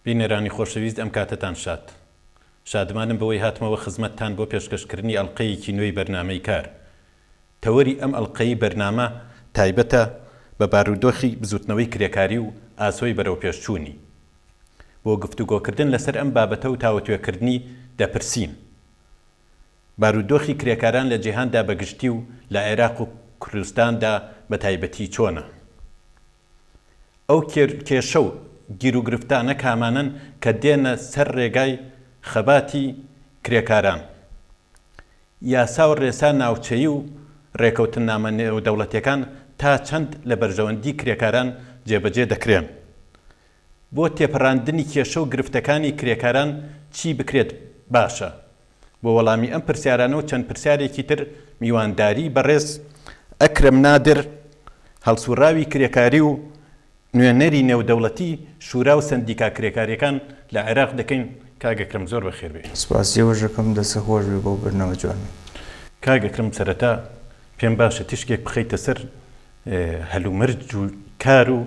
بینێرانی خۆشەویست ئەم کاتتان شاد. شادمانم بەوەی هاتمەوە خزمەتتان بۆ پێشکەشکردنی ئەڵقەیەکی نوێی بەرنامەی کار. تەوەری ئەم ئەڵقەی بەرنامە تایبەتە بە بارودۆخی بزوتنەوەی کرێکاری و ئاسۆی بەرەو پێشچوونی. بۆ گفتوگۆکردن لەسەر ئەم بابەتە و تاوەتوێکردنی دەپرسین. بارودۆخی کرێکاران لە جیهاندا بەگشتی و لە عێراق و کوردستاندا بە تایبەتی چۆنە؟ ئەو کێشە و گیر و گرفتانە کامانن کە دێنە سەر ڕێگای خەباتی کرێکاران. یاسا و ڕێسا ناوچەیی و ڕێکەوتنامە نێودەوڵەتیەکان تا چەند لە بەرژەوەندی کرێکاران جێبەجێ دەکرێن. بۆ تێپەڕاندنی کێشە و گرفتەکانی کرێکاران چی بکرێت باشە؟ بۆ وەڵامی ئەم پرسیارانە و چەند پرسیارێکی تر میوانداری بەڕێز ئەکرەم نادر، هەڵسوڕاوی کرێکاری و نوێنەری نێودەوڵەتی شورا و سەندیکا کرێکاریەکان لە عێراق دەکەین. کاگەکرم زۆر بەخێر بێ. سپاسیەوە ژەکەم دەسە خۆش بێ بۆ بەرنامە جوان. کاگەکرم سەرەتا پێم باشە تیشکێک بخەیتە سەر هەلومەرج و کار و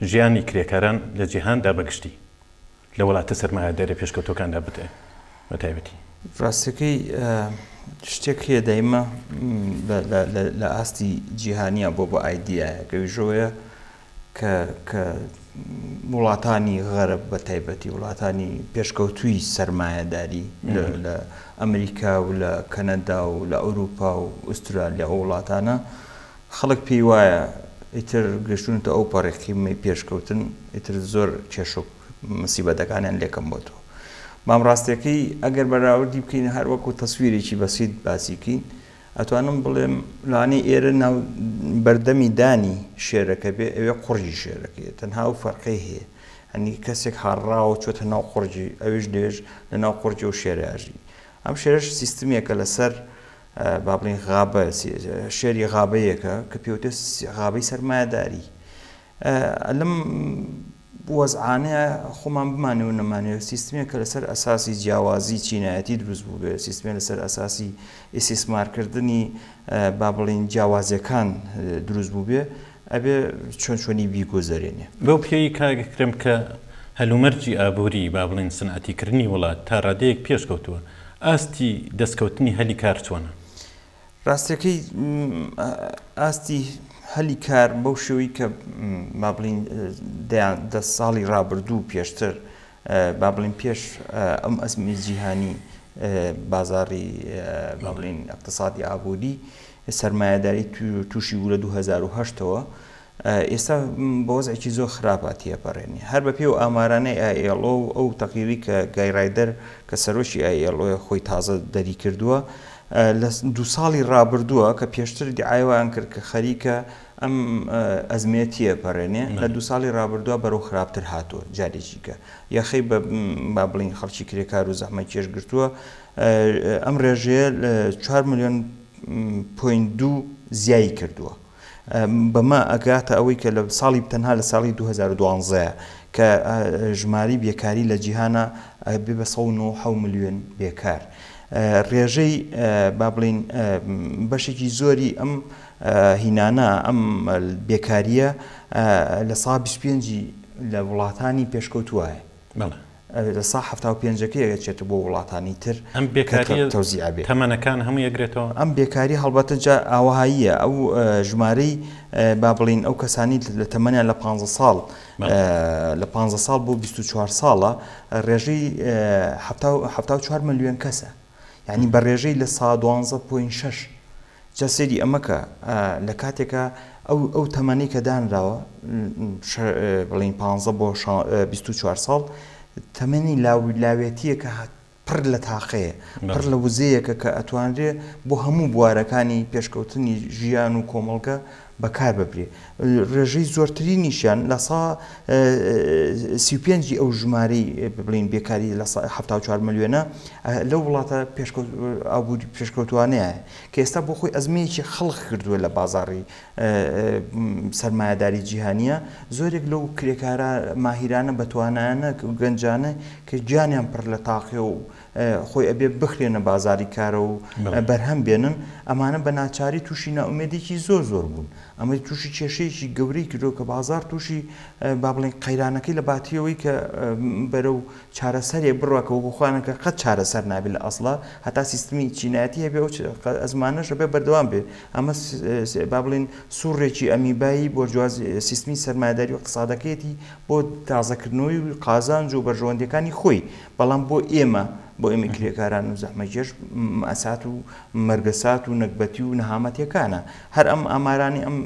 ژیانی کرێکاران لە جیهاندا بەگشتی لە وڵاتە سەرمایه‌دارە پێشکەوتوەکاندا بەتایبەتی. ڕاستەکەی شتێک هەیە دایمە لە ئاستی جیهانیە بۆ ئایدیایە گەویژەوەیە کە وڵاتانی غەرب بە تایبەتی وڵاتانی پێشکەوتووی سەرمایه‌داری لە ئەمریکا و لە کەنەدا و لە ئەوروپا و ئوسترالیا و وڵاتانە خەڵک پێی وایە ئیتر گەشتونتە ئەو پەڕێقیمەی پێشکەوتن ئیتر زۆر کێشە و مسیبەتەکانیان لێکەم بۆ تۆ. مام ڕاستیەکەی ئەگەر بەراوردی بکەین هەر وەکو تەسویرێکی بەسیط باسیکەین ئەتوانم بڵێم لەوانەیە ئێرە ناو بەردەمی دانی شێرەکە بێ ئەوێ قوڕی شێرەکەیە تەنها و فەرقەی هەیە. هەنی کەسێک هاڕاوە چۆتە ناو قوڕجی ئەوێش دێژ لە ناو قوڕجی و شێراژی. ئەم شێرەش سیستمێکە لەسەر با بڵین غابە شێری غابەیەکە کە پێوتێ غابەی سەرمایه‌داری. لەم وەزعانەیە خۆمان بمانێ و نەمانێت سیستمێکە لەسەر ئەساسی جیاوازی چینایەتی دروست بوو بێ، سیستمێک لەسەر ئەساسی ئیسیسمارکردنی با بڵین جیاوازیەکان دروست بوو بێ ئەبێ چۆن چۆنی بیگۆزەرێنێ. بەو پێی کاگەکرم کە هەلومەرجی ئابووری با بڵین سنعەتیکردنی وڵات تا ڕادەیەک پێشکەوتووە، ئاستی دەستکەوتنی هەلی کار چۆنە؟ ڕاستیەکەی ئاستی هەلی کار بەو شێوەی کە با بڵین دە ساڵی ڕابردوو پێشتر با بڵین پێش ئەم ئەزمی جیهانی بازاڕی با بڵین ئەقتصادی ئابووری سەرمایه‌داری تووشی بوو لە 2008ەوە ئێستا بە وەزعێکی زۆر خراپە تێپەڕێنی هەر بە پێ و ئامارانەی ILO و ئەو تەقریری کە گایڕایدەر کە سەرۆکی ILO خۆی تازە دەری کردووە لە 2 ساڵی ڕابردووە کە پێشتر دیعایوان کرد کە خەریکە ئەم ئەزمێتیە پەڕێنێ لە 2 ساڵی ڕابردووە بەرەو خراپتر هاتووە جارێکی کە یاخەی بە با بڵین خەڵکی کرێکار و زەحمە کێش گرتووە. ئەم ڕێژەیە 4 ملیۆن پۆینت 2 زیایی کردووە. بەمە ئەگاتە ئەوەی کە لە ساڵی تەنها لە ساڵی 2012 کە ژماری بێکاری لە جیهانە بێ بە 197 ملیۆن بێکار. ڕێژەی با بڵین بەشێکی زۆری ئەم هینانە ئەم بێکاریە لە سا 25 لە وڵاتانی پێشکەوتووایە لە سا 75ەکەی چێتە بۆ وڵاتانی تر ئەم بێکاری تەوزیع بێت. تەمەنەکان هەموو یەکرێتەوە. ئەم بێکاری هەڵبەتە ئاوهاییە ئەو ژمارەی با بڵین ئەو کەسانی لە تەمەنیان لە 15 ساڵ لە 15 ساڵ بۆ 24 ساڵە ڕێژەی 74 ملیۆن کەسە، یعنی بە ڕێژەی لە 12.6 جا سێری ئەمەکە لە کاتێکە ئەو تەمەنی کە دانراوە بڵین 15 بۆ 24 ساڵ تەمەنی لاوێتیە کە پڕ لە تاقەیە پڕ لە وزەیەکە کە ئەتوانرێ بۆ هەموو بوارەکانی پێشکەوتنی ژیان و کۆمەڵگە بەکار ببرێ. ڕێژەی زۆرترینیشیان لە سا 35 ئەو ژمارەی بڵین بێکاری لە 74 ملیۆنە لەو وڵاتە ئابووری پێشکەوتوانەیە کە ئێستا بۆ خۆی ئەزمەیەکی خەڵق کردووە لە بازاڕی سەرمایه‌داری جیهانیە. زۆرێک لەو کرێکارە ماهیرانە بەتوانانە و گەنجانە کە گیانیان پڕ لە تاقێ و خۆی ئەبێ بخرێنە بازاری کارە و بەرهەم بێنن ئەمانە بە ناچاری تووشی ناومێدێکی زۆر بوون. ئەمە تووشی کێشەیەکی گەورەی کردو کە بازار تووشی با بڵێن قەیرانەکەی لە باتیەوەی کە بەرەو چارەسەرێ بڕوەکە و بخوانەکە قەت چارەسەر نابێت لە ئەسڵا هەتا سیستمی چینایەتی هەبێ و ئەزمانەش بێ بەردەوام بێت ئەمە با بڵێن سوڕێکی ئەمیبایی بۆ جواز سیستمی سەرمایه‌داری و اقتصادەکەیەتی بۆ تازەکردنەوەی قازانج و بەرژەوەندەکانی خۆی بەڵام بۆ ئێمە کرێکاران و زەحمەکێش ئەسات و مەرگەسات و نەکبەتی و نەهامەتیەکانە هەر ئەم ئامارانی ئەم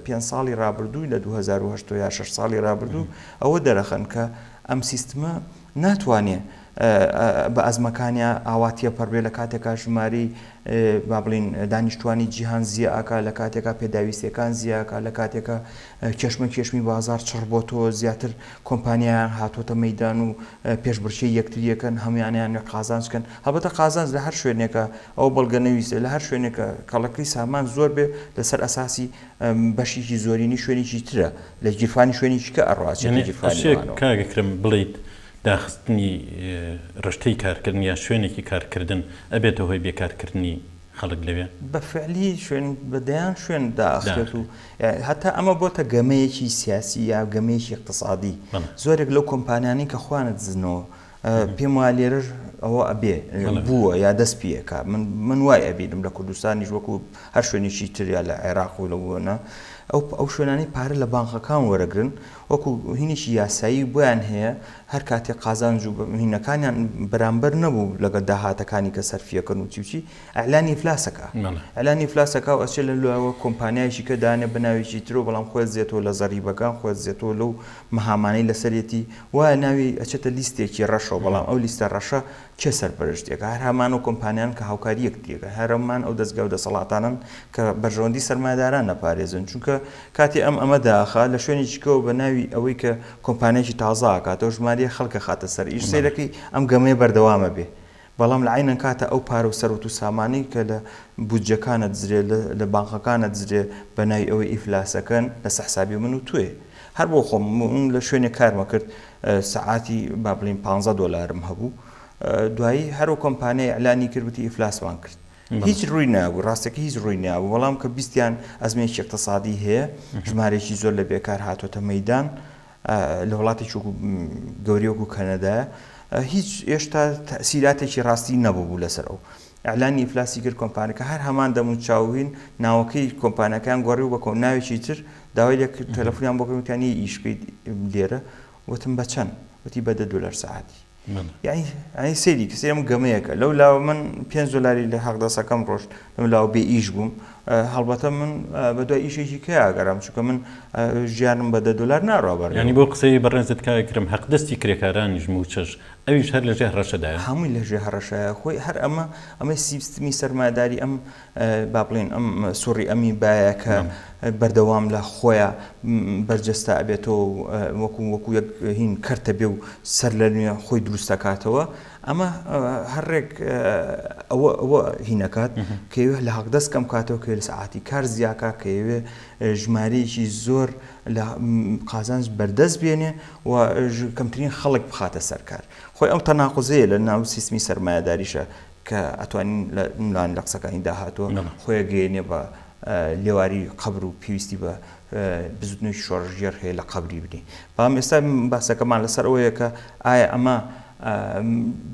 5 ساڵی ڕابردووی لە 2008 یا 6 ساڵی ڕابردوو ئەوە دەرەخەن کە ئەم سیستمە ناتوانێت بە ئەزمەکانیا ئاواتیە پەڕبێ لە کاتێکا ژمارەی با بڵین دانیشتوانی جیهان زیاکە لە کاتێکا پێداویستیەکان زیاکە لە کاتێکە کێشمی بازار چڕ بۆ تۆ زیاتر کۆمپانیایان هاتۆتە مەیدان و پێشبڕکێی یەکتریەکەن هەمویانیان قازانجکەن هەبەتە قازانج لە هەر شوێنێکە ئەو بەڵگەنەویستە لە هەر شوێنێکە کەڵەکەی سامان زۆر بێ لەسەر ئەساسی بەشێکی زۆرینی شوێنێکی ترە لە گیرفانی شوێنێکی کە ئەڕاستە کاگەکرم بڵیت داخستنی ڕشتەی کارکردن یا شوێنێکی کارکردن ئەبێتە هۆی بێکارکردنی خەڵک لەوێ بەفعلی شوێن بەدەیان شوێن داخرێت و هەتا ئەمە بۆتە گەمەیەکی سیاسی یا گەمەیەکی اقتصادی زۆرێک لەو کۆمپانیانی کە خوانت زنەوە پێم وایە لێرەش ئەوە ئەبێ بووە یا دەست پێەکە من وای ئەبینم لە کوردستانیش وەکو هەر شوێنێکی تریا لە عێراق و لەوەنە ئەو شوێنانی پارە لە بانقەکان وەرەگرن وەکو هینێکی یاسایی بۆیان هەیە هەر کاتێک قازانج و هینەکانیان بەرامبەر نەبوو لەگە داهاتەکانی کە سەرفیەکەن و چیوچی ئەعلانی ئیفلاسەکە ئەعلانی ئیفلاسەکە و ئەچێت لەوە کۆمپانیایشی کە دانێ بناوێکی ترۆ بەڵام خۆت زێتەوە لە زەریبەکان خۆت زێتەوە لەو مەهامانەی لەسەرێتی وایە ناوی ئەچێتە لیستێکی ڕەشەوە بەڵام ئەو لیستە ڕەشە چێ سەرپەرشتێکە هەر هەمان و کۆمپانیان کە هاوکاری یەکتریەکە هەرمان ئەو دەستگا و دەسەڵاتانن کە بەرژەوەندی سەرمایه‌داران نەپارێزن چونکە کاتی ئەمە داخە لە شوێنێکیکەوە بە ناوی ئەوەی کە کۆمپانیایکی تازە ئاکاتەوە ژمارە خەڵکە خاتە سەر ئیش سیرەکەی ئەم گەمەیە بەردەوامە بێ بەڵام لە عینەن کاتە ئەو پارە و سەرۆت و سامانی کە لە بودجەکانە دزرێ لە بانقەکانە دزرێ بە ناوی ئەوەی ئیفلاسەکەن لە سەحسابی من و توێ هەر بۆ خۆم لە شوێنێک کارمە کرد سەعاتی با بڵین 15 دۆلارم هەبوو دوایی هەرو کۆمپانیای ئەعلانی کردوتی ئیفلاسمان کرد هیچ ڕووی نابوو ڕاستەکە هیچ ڕووی نابوو بەڵام کە بیستیان ئەزمێکی اقتصادی هەیە ژمارێکی زۆر لە بێکار هاتۆتە مەیدان لە وڵاتێکی گەورەیەک و کەنەدایە هیچ ئێشتا تەسیراتێکی ڕاستی نەبوو لەسەر ئەو ئەعلانی ئیفلاسی کرد کۆمپانیەکە هەر هەمان دەمون چاوین ناوەکەی کۆمپانیەکان گۆڕی و بە ناوێکی تر داوای لێ کرد تەلەفۆنیان بۆ کردوتیان ئیشکەی لێرە وتم بە چەند وتی بە $10 سەعاتی یعنی سەیری کەسێم گەمەیەکە لەو لاوە من 5 دلاری لە حەقدەسەکەم ڕۆژ لەم لاوە بێ ئیش بووم هەڵبەتە من بە دوای ئیشێکی کە ئاگەرام چونکە من ژیانم بە $10 ناڕابەر ینی بۆ قسەی بەڕێنزت کاکرم حەقدەستی کرێکارانیش و چەش ئەویش هەر لەژێ هەڕەشەدایە هەمووی لەژێ هەڕەشایە خۆی هەر ئەمە سیستمی سەرمایه‌داری ئەم با بڵێن ئەم سوڕی ئەمی بایە کە بەردەوام لە خۆیان بەرجەستە ئەبێتەوە وەکو یەک هین کەرتە بێ و سەر لە نوێ خۆی دروست دەکاتەوە ئەمە هەرێک ئەوە هینەکات کەوێ لە حەقدەست کەم کاتەوە کە لە سەعاتی کار زیاکە کەوێ ژمارەیەکی زۆر لە قازانج بەردەست بێنێ و کەمترین خەڵک بخاتە سەرکار خۆی ئەو تەناقوزەیە لە ناو سیستمی سەرمایه‌داریشە کە ئەتوانین لە قسەکانی داهاتوە خۆی گەیەنێ بە لێواری قەبر و پێویستی بە بزودنەوەی شۆڕژێر هەیە لە قەبری بنی بەڵام ئێستا باسەکەمان لەسەر ئەوەیە کە ئایا ئەمە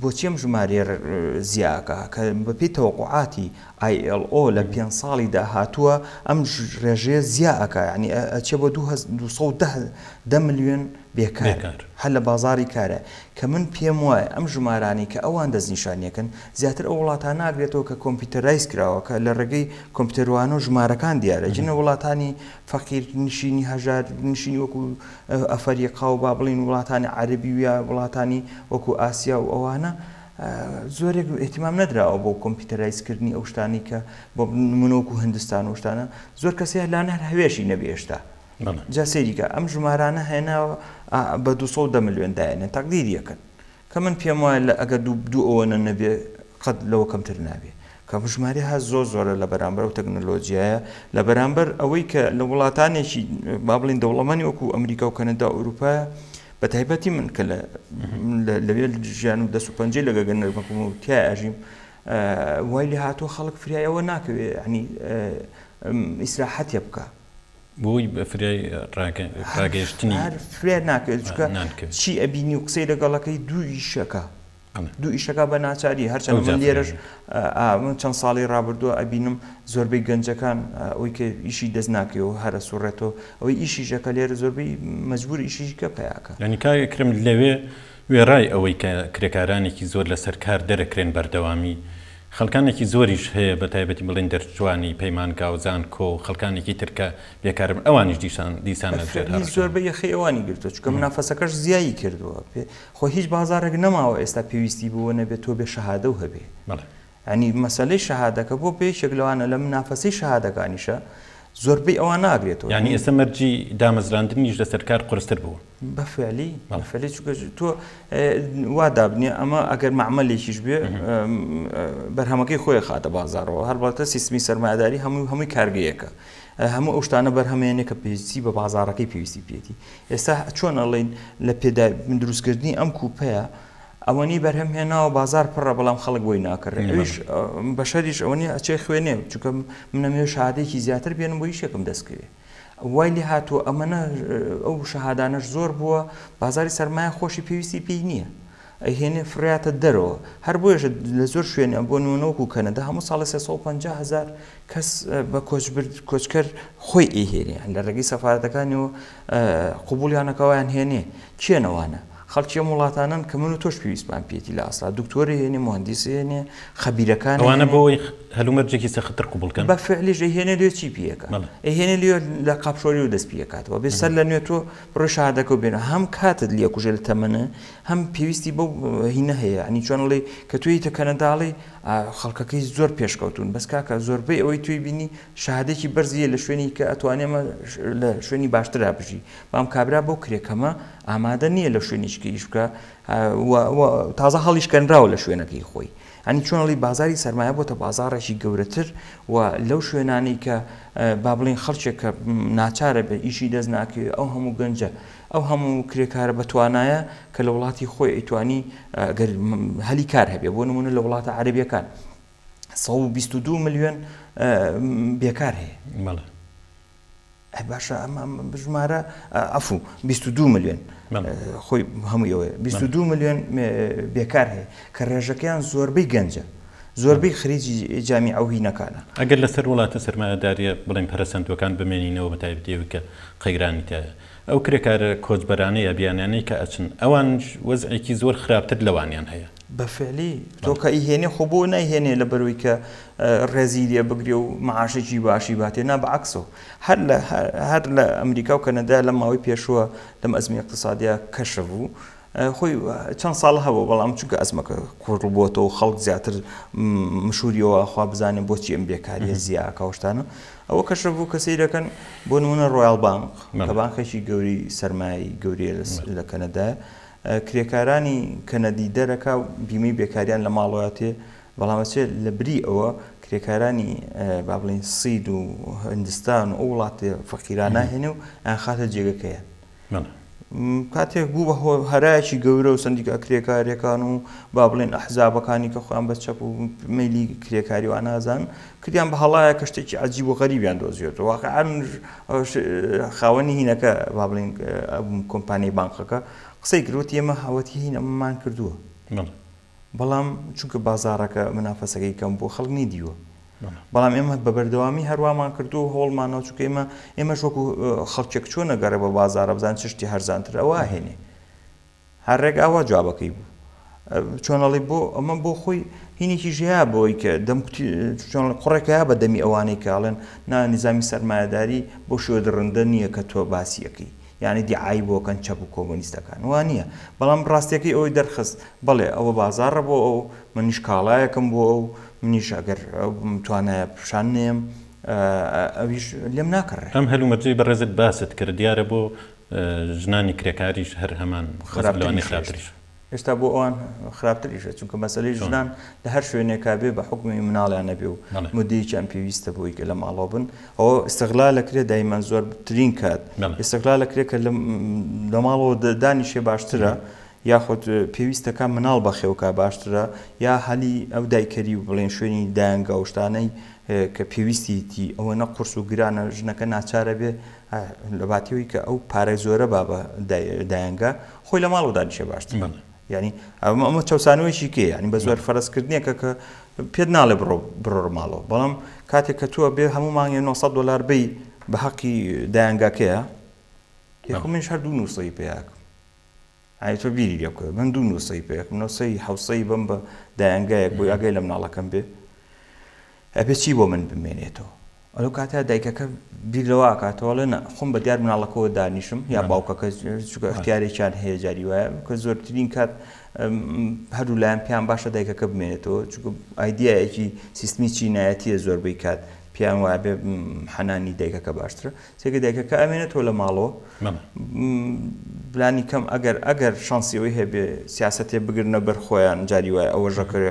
بۆچی ئەم ژمارە زیاکە کە بەپێی تەوەقوعاتی ILO لە 5 ساڵی داهاتووە ئەم ڕێژەیە زیاکە یعنی ئەچێ بۆ 210 ملیۆن بێکار هەر لە بازاری کارە کە من پێم وایە ئەم ژمارانی کە ئەوان دەستنیشانیەکەن زیاتر ئەو وڵاتان ناگرێتەوە کە کۆمپیوتەرایز کراوە کە لە ڕێگەی کۆمپیوتەروانە و ژمارەکان دیارە جنە وڵاتانی فەقیر نشینی هەژار نشینی وەکو ئەفریقا و با بڵین وڵاتانی عەربی و یا وڵاتانی وەکو ئاسیا و ئەوانە زۆرێک ئێتیمام نەدراوە بۆ کۆمپیوتەرایزکردنی ئەو شتانی کە بۆ منۆک و هندستان و شتانە زۆر کەسێ لاەن هەر هەوێشی نەبێ هێشتا جا سەیریکە ئەم ژمارانە هێناوە بە 210 ملیۆن دایەنێ تەقدیریەکەن کە من پێم وایە لە ئەگەر دوو ئەوەنە نەبێ قەت لەوە کەمتر نابێ کە ژمارە ها زۆرە لە بەرامبەر و تەکنۆلۆژیایە لە بەرامبەر ئەوەی کە لە وڵاتانێکی با بڵین دەوڵەمەنی وەکو ئەمریکا و کەنەدا و ئەوروپا بە تایبەتی من کە لەوێ ژیان و دەست و پەنجەی لەگەگەنەکەم و تیا ئەژیم وای لێ هاتووە خەڵک فریایەوە ناکەوێ ینی ئیسراحەتێ بکە بۆی بە فرای ڕاگەیشتنی فرێ ناکرێت چکە چی ئەبینی و قسەی لەگەڵەکەی دوو ئیشەکە بە ناچاری هەرچەند من لێرەش من چەند ساڵی ڕابردووە ئەبینم زۆربەی گەنجەکان ئەوەی کە ئیشی دەست ناکەوە هەرە سوڕێتەوە ئەوەی ئیشیشەکە لێرە زۆربەی مەجبور ئیشیکە پیاکە ینی کاکرم لەوێ وێڕای ئەوەی کە کرێکارانێکی زۆر لەسەر کار دەرەکرێن بەردەوامی خەڵکانێکی زۆریش هەیە بە تایبەتی بڵێن دەرچوانی پەیمان گاوزان کۆ خەڵکانێکی ترکە بێکارم ئەوانیش دیسان زۆربەی یەخەیەوانی گرتووە چکە منافەسەکەش زیایی کردووە خۆ هیچ بازارێک نەماوە ئێستا پێویستی بووە نەبێت تۆ بێ شەهادە و هەبێ ینی مەسەلەی شەهادەکە بۆ پێشێک لەوانە لە منافەسەی شەهادەکانیشە زۆربەی ئەوان ناگرێتەوە ینی ئێستا مەرجی دامەزراندنیش لەسەر کار قورستر بوو بەفعلی چکە تۆ وا دابنێ ئەمە ئەگەر معمەلێکیش بێ بەرهەمەکەی خۆی خاتە بازارەوە هەربڵاتە سیستمی سەرمایه‌داری هەمووی کارگەیەکە هەموو ئەو شتانە بەرهەمێنێ کە پێویستی بە بازارەکەی پێویستی پێێتی ئێستا چۆن ئەڵێن لە پێدا دروستکردنی ئەم کوپەیە ئەوەنی بەرهەم هێناوە بازار پڕە بەڵام خەڵک بۆی ناکڕێت ئەویش بەشەریش ئەوەنی ئەچێ خوێنێ چونکە منەمێ شەهادەیەکی زیاتر بێنم بۆ هیچێکم دەستکەوێت وای لێ هاتووە ئەمەنە ئەو شەهادانەش زۆر بووە بازاری سەرمایە خۆشی پێویستی پێی نییە ئەیهێنێ فراتە دەرەوە هەر بۆیش لە زۆر شوێنە بۆ نمونەوەکو کەنەدا هەموو ساڵی 350,000 کەس بە کۆچکەر خۆی ئەیهێنێ لە ڕێگەی سەفارەتەکانیەوە قوبولیانەکەوایان هێنێ چێنەوانە خەڵکی وڵاتانن کە من و تۆش پێویستمان پێێتی لە ئاستا دکتۆری هێنێ مهندسی هێنێ خەبیرەکان ئەوانە بۆی هەلومەرجێکی سەختتر قوبولکەن بە فعلیش ئەیهێنێ لێ چی پێەکە ئەیهێنێ لێ لە قاپشۆری و دەست پێکاتەوە بێ سەر لە نوێ تۆ بڕۆی شەهادەکە و بێنە هەم کاتت لێ کوژێ لە تەمەنە هەم پێویستی بەو هینە هەیە ئەنی چۆنڵێ کە تویتە کەنەداڵی خەڵکەکەی زۆر پێشکەوتون بەس کاکە زۆربەی ئەوەی توی بینی شەهادێکی بەرزیە لە شوێنی کە ئەتوانێمە لە شوێنی باشترا بژی بام کابرا بەو کرێکەمە ئامادە نییە لە شوێنیشکە ئیش بکە تازە هەڵیشکەنراوە لە شوێنەکەی خۆی ئەنی چۆنڵی بازاری سەرمایە بۆتە بازارێکی گەورەتر و لەو شوێنانی کە با بڵێن خەڵکێک کە ناچارە بێ ئیشی دەست ناکەوێت ئەو هەموو گەنجە ئەو هەموو کرێکارە بەتوانایە کە لە وڵاتی خۆی ئەیتوانی هەلی کار هەبێ بۆ نمونە لە وڵاتە عەرەبیەکان 122 ملیۆن بێکار هەیە باشە ئەمە بژمارە ئەفوو 22 ملیۆن خۆی هەموویەوەی 22 ملیۆن بێکار هەیە کە ڕێژەکەیان زۆربەی گەنجە زۆربەی خریجی جامی ئەو هینەکانە ئەگەر لەسەر وڵاتە سەرمایەداریە بڵێن پەرەسەندوەکان بمێنینەوە بە تایبەتیەوە کە قەیرانی تایە ئەو کرێکارە کۆچبەرانەیە بیانیانەی کە ئەچن ئەوان وەزعێکی زۆر خراپتر لەوانیان هەیە بەفعلی تۆ کە ئیهێنێ خۆ بۆ نایهێنێ لە بەروی کە ڕێزی لێ بگرێ و معاشێکی باشی باتێ نا بەعکسەوە هەر لە ئەمریکا و کەنەدا لە ماوەی پێشووە لەم ئەزمی اقتصادیە کەشە بوو خۆی چەند ساڵ هەبوو بەڵام چونکە ئەزمەکە کوڕبووەوە خەڵک زیاتر مشوریەوە خوا بزانێن بۆچی ئەم بێکاریە زیاکە شتانە ئەوە کەشە بوو کەسی دەکەن بۆ نمونە ڕۆیال بانک کە بانکێکی گەوری سەرمایی گەوریە لە کەنەدا کرێکارانی کەنەدی دەرەکە بیمەی بێکاریان لە ماڵەوەتێ بەڵامەچێت لە بری ئەوە کرێکارانی با بڵێن سید و هندستان و ئەو وڵاتی فەقیرانە هێنێ و ئەیان خاتە جێگەکەیە کاتێک بوو بە هەرایەکی گەورە و سندیکە کرێکاریەکان و با بڵێن ئەحزابەکانی کە خۆیان بە چەپ و مەیلی کرێکاری و ئانازان کردیان بە هەڵایە کە شتێکی عەجیب و غەریبیان دۆزیێتەوە واقعاً خاوەنی هینەکە با بڵێن کۆمپانیای بانکەکە قسەی کردوت ئێمە هاوەتی هین ئەمەمان کردووە بەڵام چونکە بازارەکە منافەسەکەی کەم بۆ خەڵک نیدیوە بەڵام ئێمە بە بەردەوامی هەرووامان کردو و هۆڵمانەوە چونکە ئێمەش وەکو خەڵکێک چۆن نەگەڕێ بە بازارە بزان چ شتی هەرزانتر ئەوە هێنێ هەر ڕێک ئاوا جوابەکەی بوو چۆنەڵی بۆ ئەمە بۆ خۆی هینێکی ژەیە بۆی کە قوڕێکەیە بە دەمی ئەوانەی کاڵێن نا نیزامی سەرمایەداری بۆ شوێ درڕندە نییە کە تۆ باسیەکەی یعنی دیعای بۆکەن چەپ و کۆمۆنیستەکان وان نییە بەڵام ڕاستیەکەی ئەوەی دەرخست بەڵێ ئەوە بازارڕە بۆ ئەو منیش کاڵایەکەم بۆ ئەو منیش ئەگەر توانایە پیشان نێم ئەویش لێم ناکڕێ ئەم هەلومەرجەی بەڕێزت باست کرد دیارە بۆ ژنانی کرێکاریش هەر هەمان خراپتریش ئێستا بۆ ئەوان خراپتریشە چونکە مەسەلەی ژنان لە هەر شوێنێکا بێ بە حکمی مناڵیان نەبێ و مدەیەکیان پێویستە بۆی کە لە ماڵەوە بن ئەوە ئیستیغلالەکرێ دایمان زۆرترین کات ئیستیغلالەکرێ کە لە ماڵەوە دانیشێ باشترە یاخود پێویستەکان مناڵ بەخێوکە باشترە یا هەلی ئەو دایکەری و بڵێن شوێنی دایانگە و شتانەی کە پێویستیتی ئەوە نە قورس و گرانە ژنەکە ناچارە بێ لە باتیەوەی کە ئەو پارەی زۆرە با بە دایانگە خۆی لە ماڵەوە دانیشێ باشتر ینی ئەمە چاوسانەوەیشی کێ ینی بە زۆر فەرزکردنیەکە کە پێت ناڵێ بڕۆ ماڵەوە بەڵام کاتێک کە تووە بێ هەموو مانگێ 900 دلار بی بە حەقی دایانگاکەیە یەخۆ منش هەر دوو نووسەی پێیاکەم تۆ بیری لێ بکە من دوو نووسەی پێیەکەم نووسەی حوسەی بم بە دایانگایەک بۆ ئاگای لە مناڵەکەم بێ ئەبێ چی بۆ من بمێنێتەوە ئەلو کاتە دایکەکە بیرەوە کاتەوەڵێ خۆم بە دیار مناڵەکەەوە دانیشم یا باوکەکە اختیارێکیان هەیە جاری وایە کە زۆرترین کات هەردوو لایەن پێیان باشە دایکەکە بمێنێتەوە چونکە ئایدیایەکی سیستمی چینایەتیە زۆربەی کات پیان وایە بێ حەنانی دایکەکە باشترە چێکە دایکەکە ئەمێنێتەوە لە ماڵەوە بلانی کەم ئەگەر شانسیەوەی هەبێ سیاسەتێ بگرنە بەر خۆیان جاری وایە ئەوە ژەکرێ